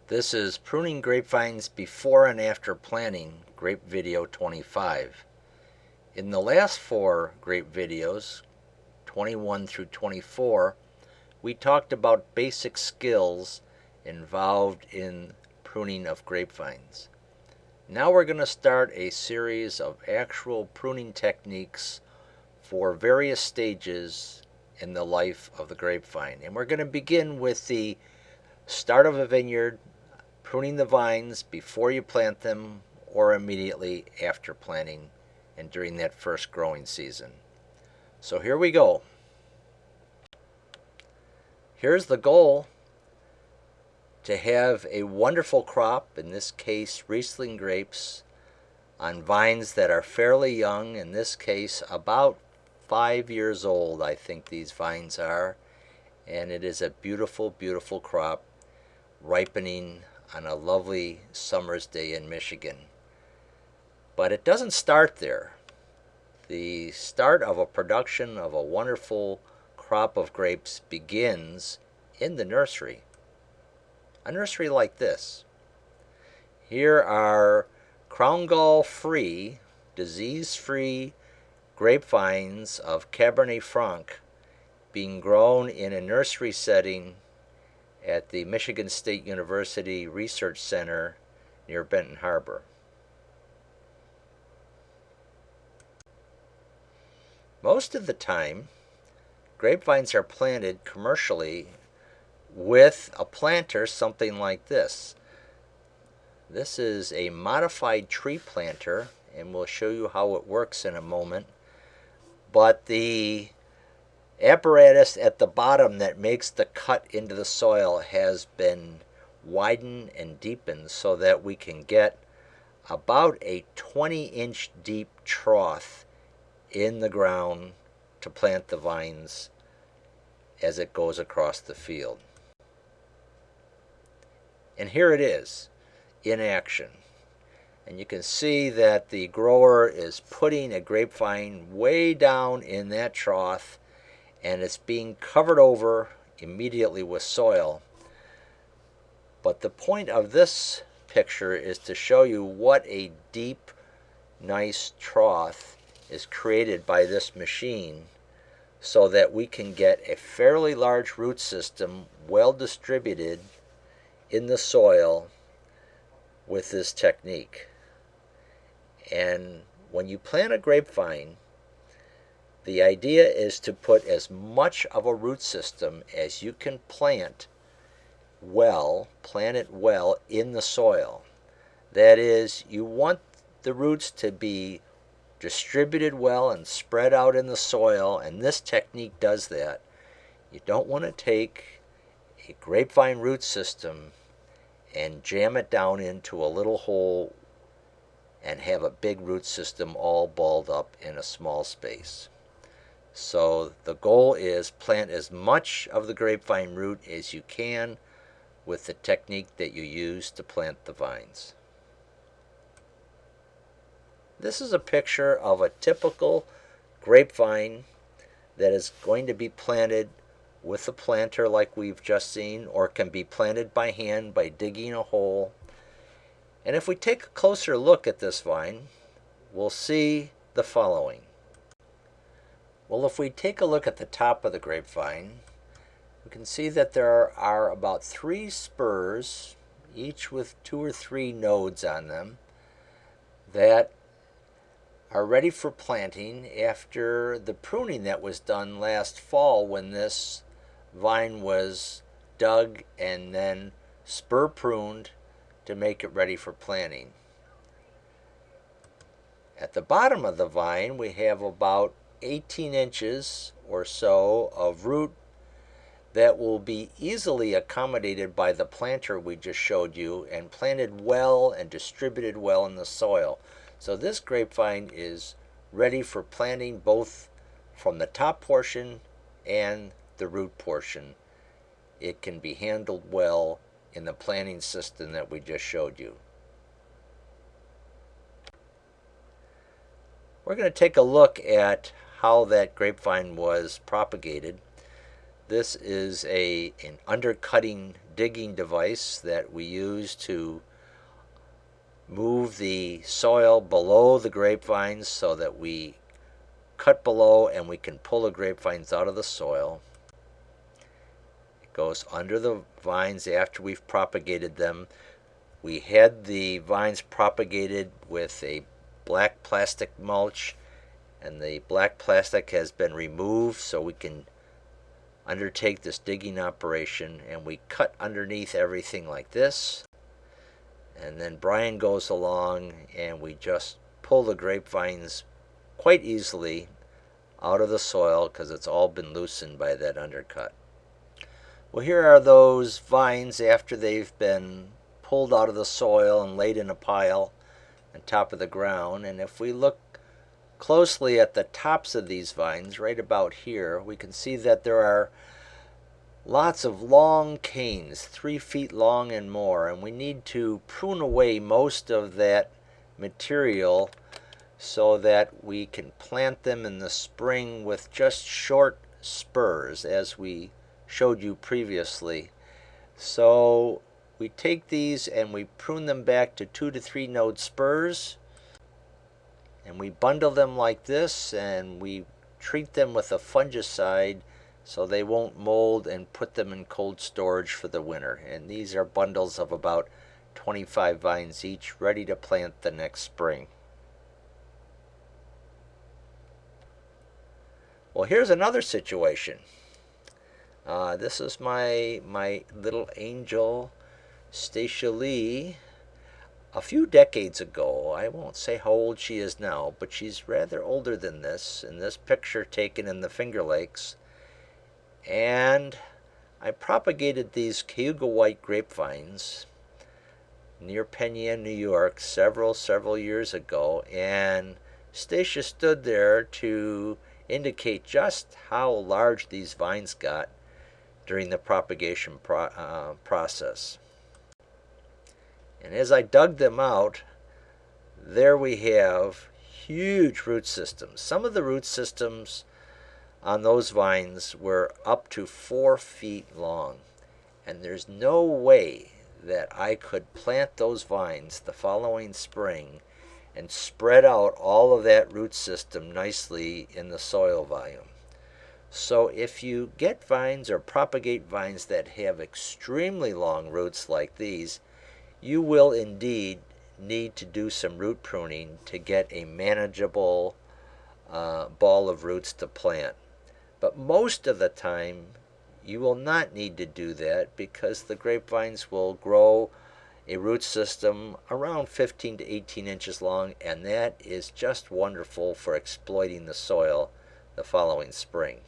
This is Pruning Grapevines Before and After Planting, Grape Video 25. In the last 4 grape videos, 21 through 24, we talked about basic skills involved in pruning of grapevines. Now we're going to start a series of actual pruning techniques for various stages in the life of the grapevine. And we're going to begin with the start of a vineyard, pruning the vines before you plant them or immediately after planting and during that first growing season. So here we go. Here's the goal: to have a wonderful crop, in this case Riesling grapes, on vines that are fairly young, in this case about 5 years old I think these vines are, and it is a beautiful, beautiful crop ripening on a lovely summer's day in Michigan. But it doesn't start there. The start of a production of a wonderful crop of grapes begins in the nursery. A nursery like this. Here are crown gall-free, disease-free grapevines of Cabernet Franc being grown in a nursery setting at the Michigan State University Research Center near Benton Harbor. Most of the time, grapevines are planted commercially with a planter something like this. This is a modified tree planter, and we'll show you how it works in a moment. But the apparatus at the bottom that makes the cut into the soil has been widened and deepened so that we can get about a 20-inch deep trough in the ground to plant the vines as it goes across the field. And here it is in action. And you can see that the grower is putting a grapevine way down in that trough, and it's being covered over immediately with soil. But the point of this picture is to show you what a deep, nice trough is created by this machine so that we can get a fairly large root system well distributed in the soil with this technique. And when you plant a grapevine, the idea is to put as much of a root system as you can plant it well in the soil. That is, you want the roots to be distributed well and spread out in the soil, and this technique does that. You don't want to take a grapevine root system and jam it down into a little hole and have a big root system all balled up in a small space. So the goal is plant as much of the grapevine root as you can with the technique that you use to plant the vines. This is a picture of a typical grapevine that is going to be planted with a planter like we've just seen, or can be planted by hand by digging a hole. And if we take a closer look at this vine, we'll see the following. Well, if we take a look at the top of the grapevine, we can see that there are about 3 spurs, each with 2 or 3 nodes on them, that are ready for planting after the pruning that was done last fall when this vine was dug and then spur pruned to make it ready for planting. At the bottom of the vine we have about 18 inches or so of root that will be easily accommodated by the planter we just showed you and planted well and distributed well in the soil. So this grapevine is ready for planting both from the top portion and the root portion. It can be handled well in the planting system that we just showed you. We're going to take a look at how that grapevine was propagated. This is an undercutting digging device that we use to move the soil below the grapevines so that we cut below and we can pull the grapevines out of the soil. It goes under the vines after we've propagated them. We had the vines propagated with a black plastic mulch, and the black plastic has been removed so we can undertake this digging operation, and we cut underneath everything like this. And then Brian goes along and we just pull the grapevines quite easily out of the soil because it's all been loosened by that undercut. Well, here are those vines after they've been pulled out of the soil and laid in a pile on top of the ground. And if we look closely at the tops of these vines, right about here, we can see that there are lots of long canes, 3 feet long and more, and we need to prune away most of that material so that we can plant them in the spring with just short spurs, as we showed you previously. So we take these and we prune them back to 2 to 3 node spurs, and we bundle them like this, and we treat them with a fungicide so they won't mold, and put them in cold storage for the winter. And these are bundles of about 25 vines each, ready to plant the next spring. Well, here's another situation. This is my little angel, Stacia Lee. A few decades ago, I won't say how old she is now, but she's rather older than this, in this picture taken in the Finger Lakes. And I propagated these Cayuga white grapevines near Penn Yan, New York, several years ago, and Stacia stood there to indicate just how large these vines got during the propagation process. And as I dug them out, there we have huge root systems. Some of the root systems on those vines were up to 4 feet long, and there's no way that I could plant those vines the following spring and spread out all of that root system nicely in the soil volume. So if you get vines or propagate vines that have extremely long roots like these, you will indeed need to do some root pruning to get a manageable ball of roots to plant. But most of the time, you will not need to do that because the grapevines will grow a root system around 15 to 18 inches long, and that is just wonderful for exploiting the soil the following spring.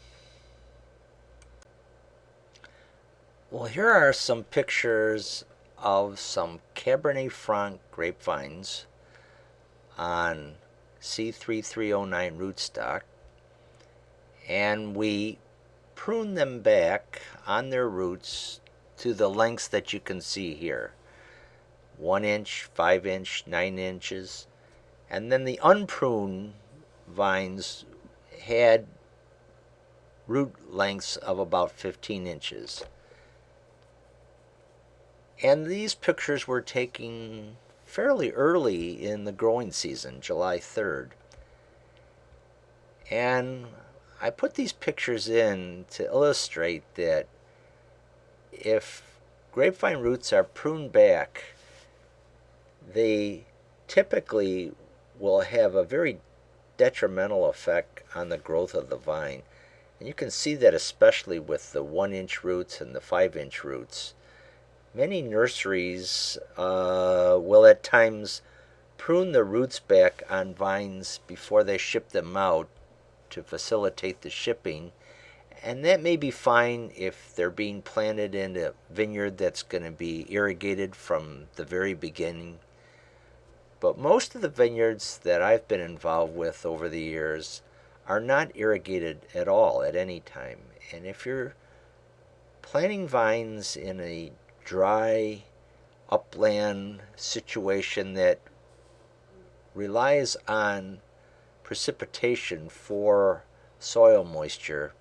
Well, here are some pictures of some Cabernet Franc grapevines on C3309 rootstock, and we prune them back on their roots to the lengths that you can see here, 1 inch, 5 inch, 9 inches, and then the unpruned vines had root lengths of about 15 inches. And these pictures were taken fairly early in the growing season, July 3rd. And I put these pictures in to illustrate that if grapevine roots are pruned back, they typically will have a very detrimental effect on the growth of the vine. And you can see that especially with the 1 inch roots and the 5 inch roots. Many nurseries will at times prune the roots back on vines before they ship them out to facilitate the shipping, and that may be fine if they're being planted in a vineyard that's going to be irrigated from the very beginning. But most of the vineyards that I've been involved with over the years are not irrigated at all at any time. And if you're planting vines in a dry upland situation that relies on precipitation for soil moisture,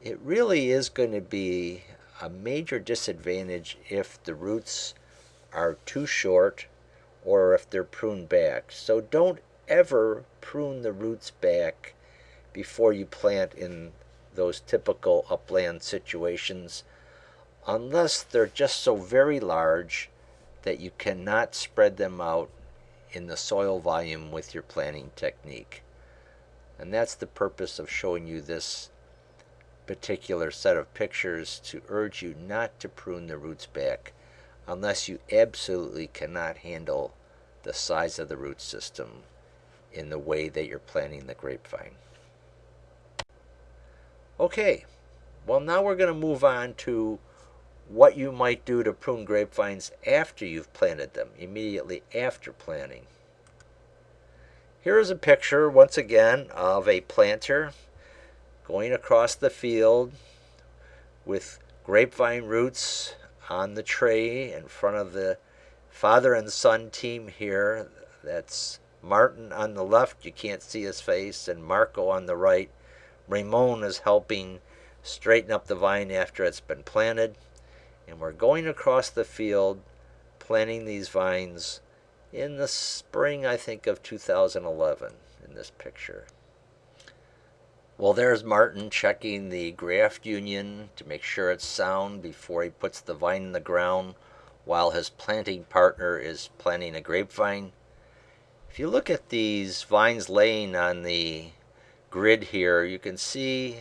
it really is going to be a major disadvantage if the roots are too short or if they're pruned back. So don't ever prune the roots back before you plant in those typical upland situations, unless they're just so very large that you cannot spread them out in the soil volume with your planting technique. And that's the purpose of showing you this particular set of pictures, to urge you not to prune the roots back unless you absolutely cannot handle the size of the root system in the way that you're planting the grapevine. Okay, well, now we're going to move on to what you might do to prune grapevines after you've planted them, immediately after planting. Here is a picture, once again, of a planter going across the field with grapevine roots on the tray in front of the father and son team here. That's Martin on the left, you can't see his face, and Marco on the right. Ramon is helping straighten up the vine after it's been planted. And we're going across the field planting these vines in the spring, I think, of 2011 in this picture. Well, there's Martin checking the graft union to make sure it's sound before he puts the vine in the ground, while his planting partner is planting a grapevine. If you look at these vines laying on the grid here, you can see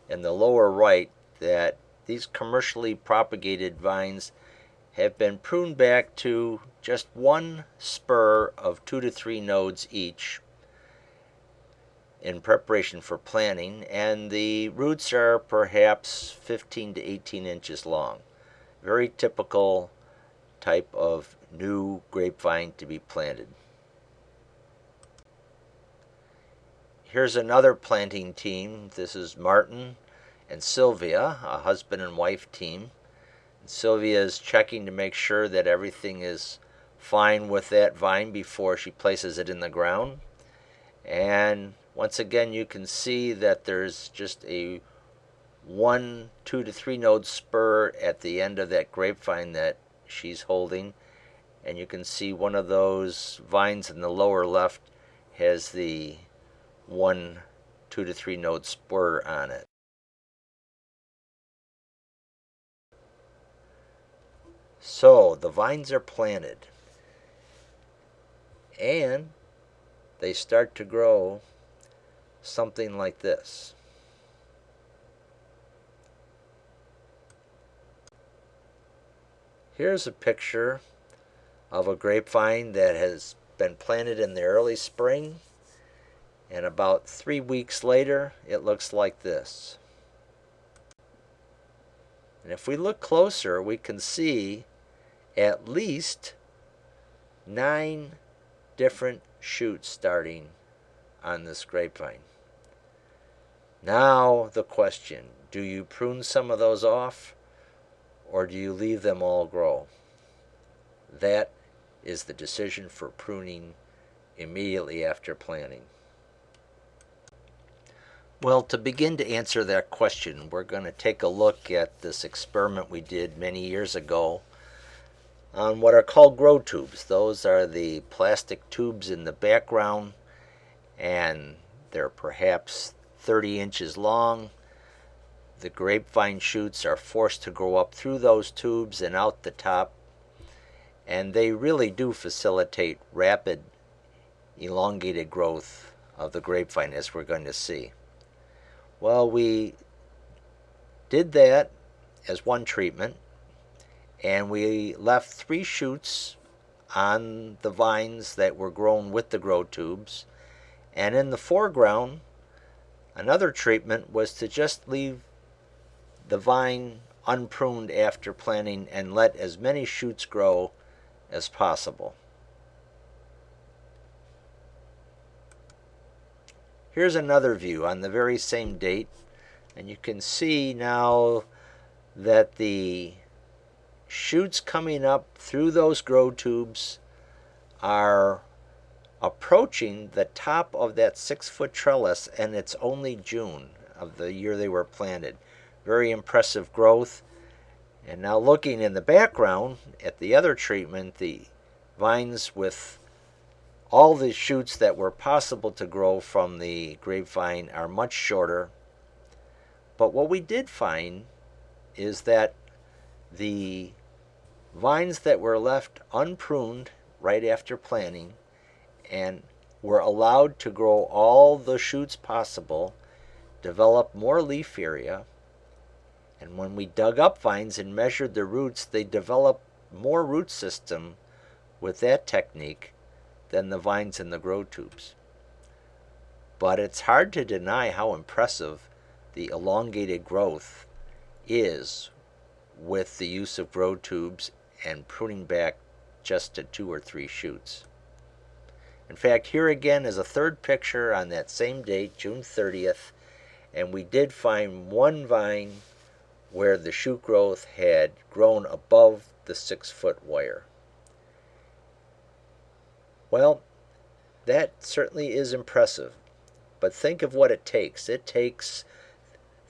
in the lower right that these commercially propagated vines have been pruned back to just one spur of 2 to 3 nodes each in preparation for planting, and the roots are perhaps 15 to 18 inches long. Very typical type of new grapevine to be planted. Here's another planting team. This is Martin and Sylvia, a husband and wife team. Sylvia is checking to make sure that everything is fine with that vine before she places it in the ground. And once again, you can see that there's just a 1, 2 to 3 node spur at the end of that grapevine that she's holding. And you can see one of those vines in the lower left has the 1, 2 to 3 node spur on it. So the vines are planted, and they start to grow something like this. Here's a picture of a grapevine that has been planted in the early spring, and about 3 weeks later it looks like this. And if we look closer, we can see at least 9 different shoots starting on this grapevine. Now the question, do you prune some of those off, or do you leave them all grow? That is the decision for pruning immediately after planting. Well, to begin to answer that question, we're going to take a look at this experiment we did many years ago on what are called grow tubes. Those are the plastic tubes in the background, and they're perhaps 30 inches long. The grapevine shoots are forced to grow up through those tubes and out the top, and they really do facilitate rapid, elongated growth of the grapevine, as we're going to see. Well, we did that as one treatment, and we left 3 shoots on the vines that were grown with the grow tubes. And in the foreground, another treatment was to just leave the vine unpruned after planting and let as many shoots grow as possible. Here's another view on the very same date, and you can see now that the shoots coming up through those grow tubes are approaching the top of that 6-foot trellis, and it's only June of the year they were planted. Very impressive growth, And now looking in the background at the other treatment, the vines with all the shoots that were possible to grow from the grapevine are much shorter. But what we did find is that the vines that were left unpruned right after planting and were allowed to grow all the shoots possible developed more leaf area. And when we dug up vines and measured the roots, they developed more root system with that technique than the vines in the grow tubes. But it's hard to deny how impressive the elongated growth is with the use of grow tubes and pruning back just to 2 or 3 shoots. In fact, here again is a third picture on that same date, June 30th, and we did find one vine where the shoot growth had grown above the 6-foot wire. Well, that certainly is impressive, but think of what it takes. It takes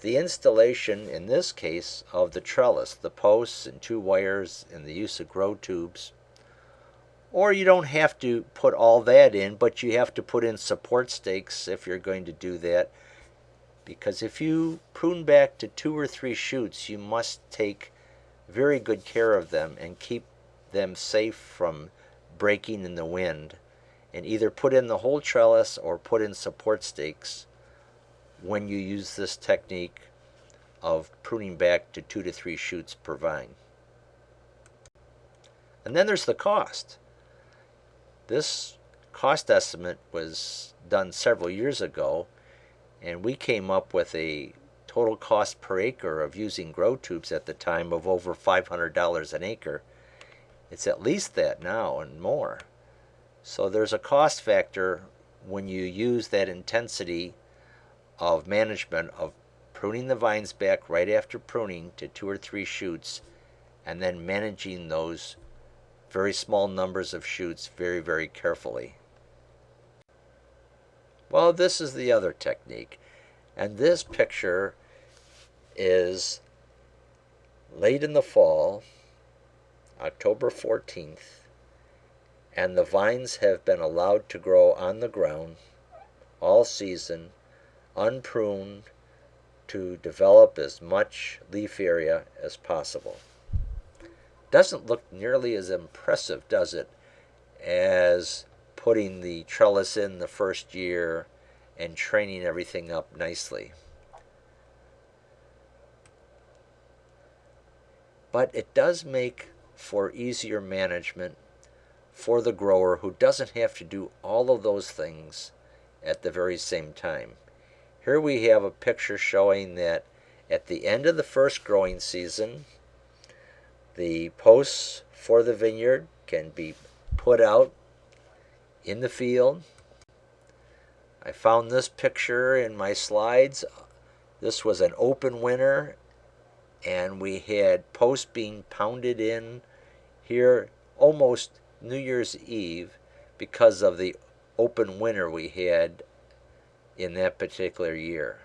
the installation, in this case, of the trellis, the posts and 2 wires, and the use of grow tubes. Or you don't have to put all that in, but you have to put in support stakes if you're going to do that. Because if you prune back to 2 or 3 shoots, you must take very good care of them and keep them safe from breaking in the wind. And either put in the whole trellis or put in support stakes when you use this technique of pruning back to 2 to 3 shoots per vine. And then there's the cost. This cost estimate was done several years ago, and we came up with a total cost per acre of using grow tubes at the time of over $500 an acre. It's at least that now and more. So there's a cost factor when you use that intensity of management of pruning the vines back right after pruning to 2 or 3 shoots, and then managing those very small numbers of shoots very, very carefully. Well, this is the other technique, and this picture is late in the fall, October 14th, and the vines have been allowed to grow on the ground all season, unpruned, to develop as much leaf area as possible. Doesn't look nearly as impressive, does it, as putting the trellis in the first year and training everything up nicely. But it does make for easier management for the grower who doesn't have to do all of those things at the very same time. Here we have a picture showing that at the end of the first growing season, the posts for the vineyard can be put out in the field. I found this picture in my slides. This was an open winter, and we had posts being pounded in here almost New Year's Eve because of the open winter we had in that particular year.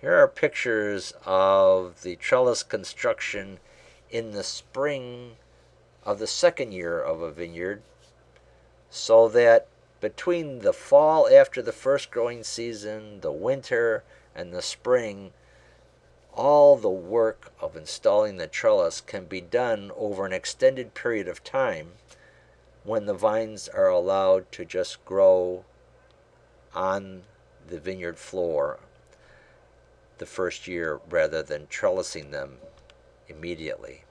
Here are pictures of the trellis construction in the spring of the second year of a vineyard, so that between the fall after the first growing season, the winter, and the spring, all the work of installing the trellis can be done over an extended period of time when the vines are allowed to just grow on the vineyard floor the first year rather than trellising them immediately.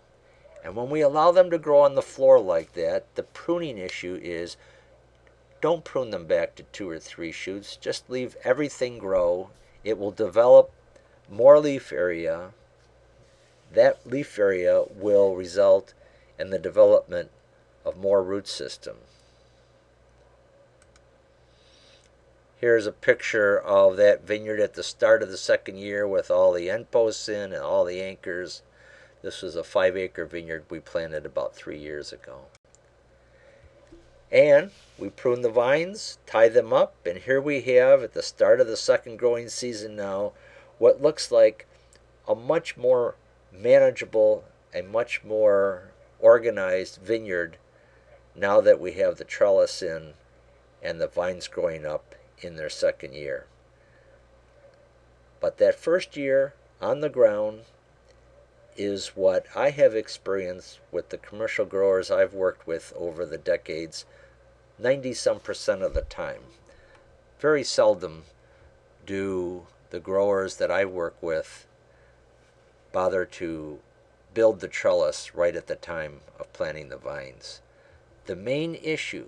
And when we allow them to grow on the floor like that, the pruning issue is don't prune them back to 2 or 3 shoots. Just leave everything grow. It will develop more leaf area. That leaf area will result in the development of more root system. Here's a picture of that vineyard at the start of the second year with all the end posts in and all the anchors. This was a 5-acre vineyard we planted about 3 years ago. And we prune the vines, tie them up, and here we have at the start of the second growing season now what looks like a much more manageable, a much more organized vineyard now that we have the trellis in and the vines growing up in their second year. But that first year on the ground is what I have experienced with the commercial growers I've worked with over the decades, 90-some% of the time. Very seldom do the growers that I work with bother to build the trellis right at the time of planting the vines. The main issue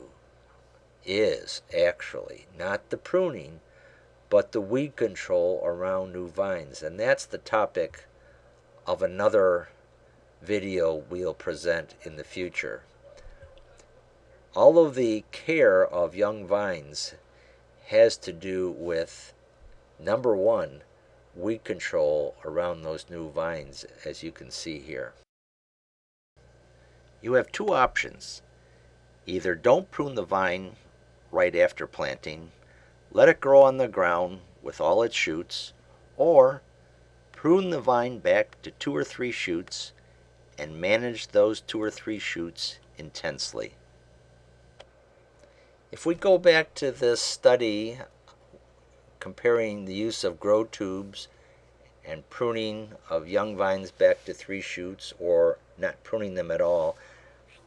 is actually not the pruning, but the weed control around new vines. And that's the topic of another video we'll present in the future. All of the care of young vines has to do with, number one, weed control around those new vines, as you can see here. You have two options. Either don't prune the vine right after planting, let it grow on the ground with all its shoots, or prune the vine back to 2 or 3 shoots and manage those 2 or 3 shoots intensely. If we go back to this study comparing the use of grow tubes and pruning of young vines back to 3 shoots or not pruning them at all,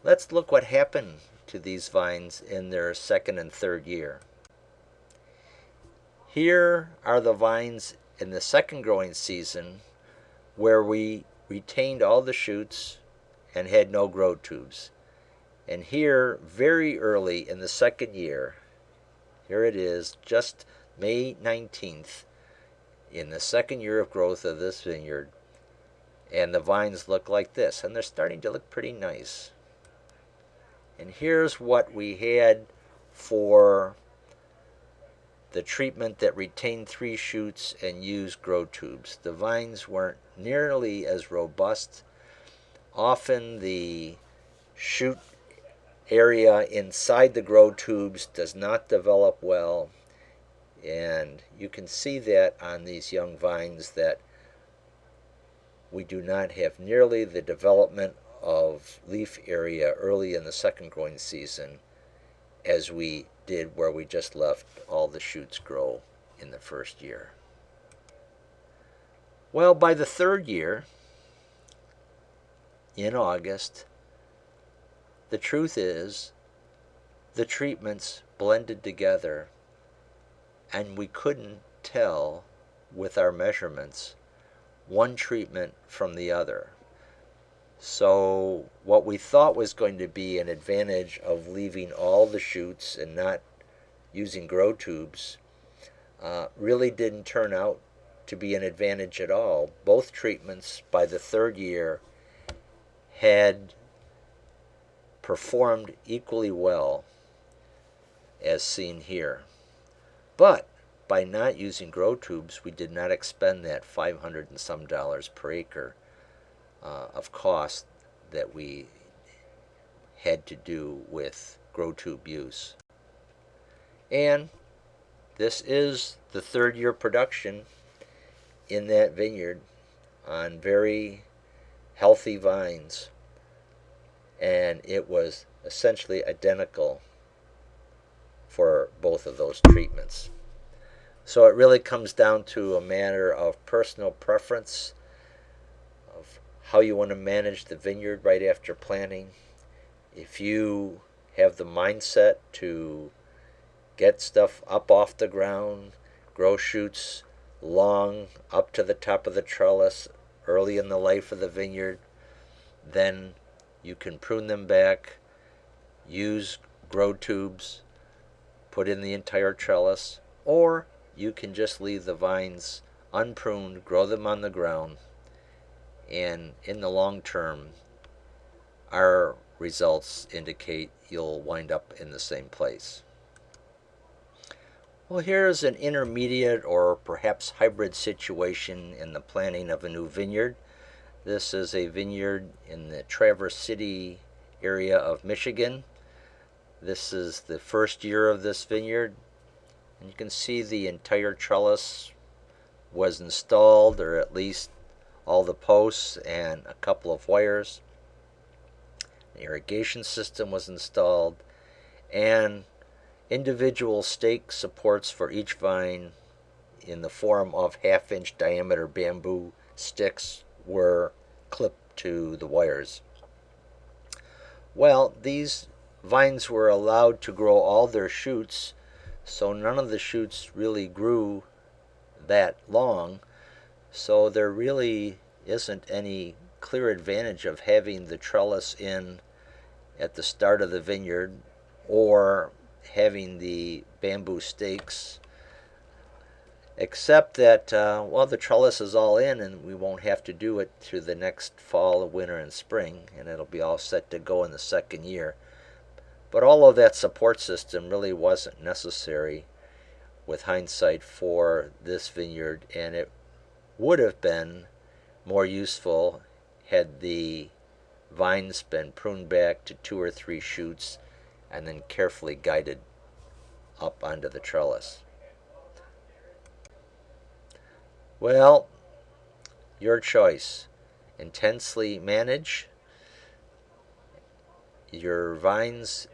let's look what happened to these vines in their second and third year. Here are the vines in the second growing season where we retained all the shoots and had no grow tubes. And here, very early in the second year, here it is, just May 19th, in the second year of growth of this vineyard, and the vines look like this, and they're starting to look pretty nice. And here's what we had for the treatment that retained 3 shoots and used grow tubes. The vines weren't nearly as robust. Often the shoot area inside the grow tubes does not develop well, and you can see that on these young vines that we do not have nearly the development of leaf area early in the second growing season as we did where we just left all the shoots grow in the first year. Well, by the third year, in August, the truth is the treatments blended together and we couldn't tell with our measurements one treatment from the other. So what we thought was going to be an advantage of leaving all the shoots and not using grow tubes really didn't turn out to be an advantage at all. Both treatments by the third year had performed equally well as seen here. But by not using grow tubes, we did not expend that $500 and some per acre of cost that we had to do with grow tube use. And this is the third year production in that vineyard on very healthy vines, and it was essentially identical for both of those treatments. So it really comes down to a matter of personal preference, of how you want to manage the vineyard right after planting. If you have the mindset to get stuff up off the ground, grow shoots long up to the top of the trellis early in the life of the vineyard, then you can prune them back, use grow tubes, put in the entire trellis, or you can just leave the vines unpruned, grow them on the ground, and in the long term, our results indicate you'll wind up in the same place. Well, here's an intermediate or perhaps hybrid situation in the planting of a new vineyard. This is a vineyard in the Traverse City area of Michigan. This is the first year of this vineyard. And you can see the entire trellis was installed, or at least all the posts and a couple of wires. An irrigation system was installed, and individual stake supports for each vine in the form of half-inch diameter bamboo sticks were clipped to the wires. Well, these vines were allowed to grow all their shoots, so none of the shoots really grew that long, so there really isn't any clear advantage of having the trellis in at the start of the vineyard or having the bamboo stakes, except that, well, the trellis is all in and we won't have to do it through the next fall, winter, and spring, and it'll be all set to go in the second year. But all of that support system really wasn't necessary with hindsight for this vineyard, and it would have been more useful had the vines been pruned back to 2 or 3 shoots and then carefully guided up onto the trellis. Well, your choice. Intensely manage your vines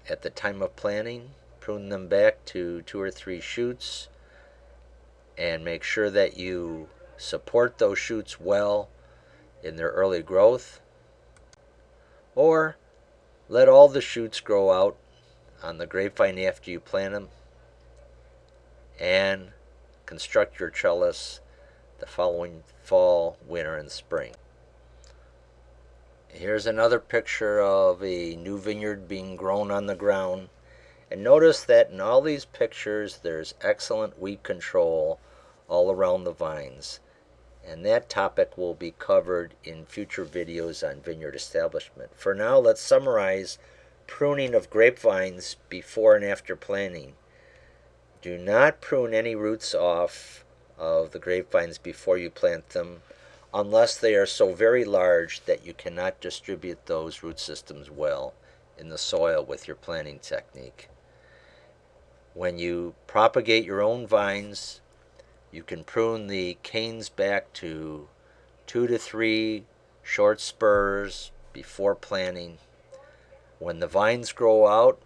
at the time of planting, prune them back to 2 or 3 shoots, and make sure that you support those shoots well in their early growth, or let all the shoots grow out on the grapevine after you plant them and construct your trellis the following fall, winter, and spring. Here's another picture of a new vineyard being grown on the ground. And notice that in all these pictures there's excellent weed control all around the vines. And that topic will be covered in future videos on vineyard establishment. For now, let's summarize pruning of grapevines before and after planting. Do not prune any roots off of the grapevines before you plant them, unless they are so very large that you cannot distribute those root systems well in the soil with your planting technique. When you propagate your own vines, you can prune the canes back to 2 to 3 short spurs before planting. When the vines grow out,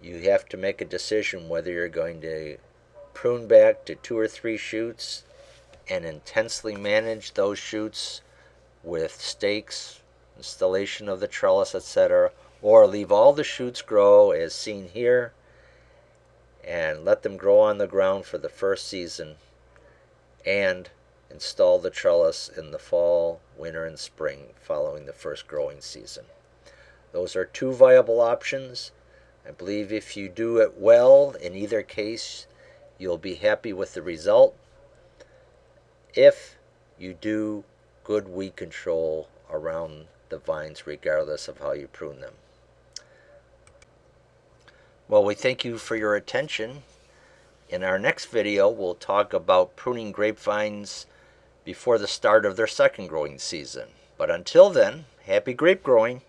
you have to make a decision whether you're going to prune back to 2 or 3 shoots and intensely manage those shoots with stakes, installation of the trellis, etc., or leave all the shoots grow as seen here and let them grow on the ground for the first season and install the trellis in the fall, winter, and spring following the first growing season. Those are 2 viable options. I believe if you do it well in either case, you'll be happy with the result if you do good weed control around the vines regardless of how you prune them. Well, we thank you for your attention. In our next video, we'll talk about pruning grapevines before the start of their second growing season. But until then, happy grape growing!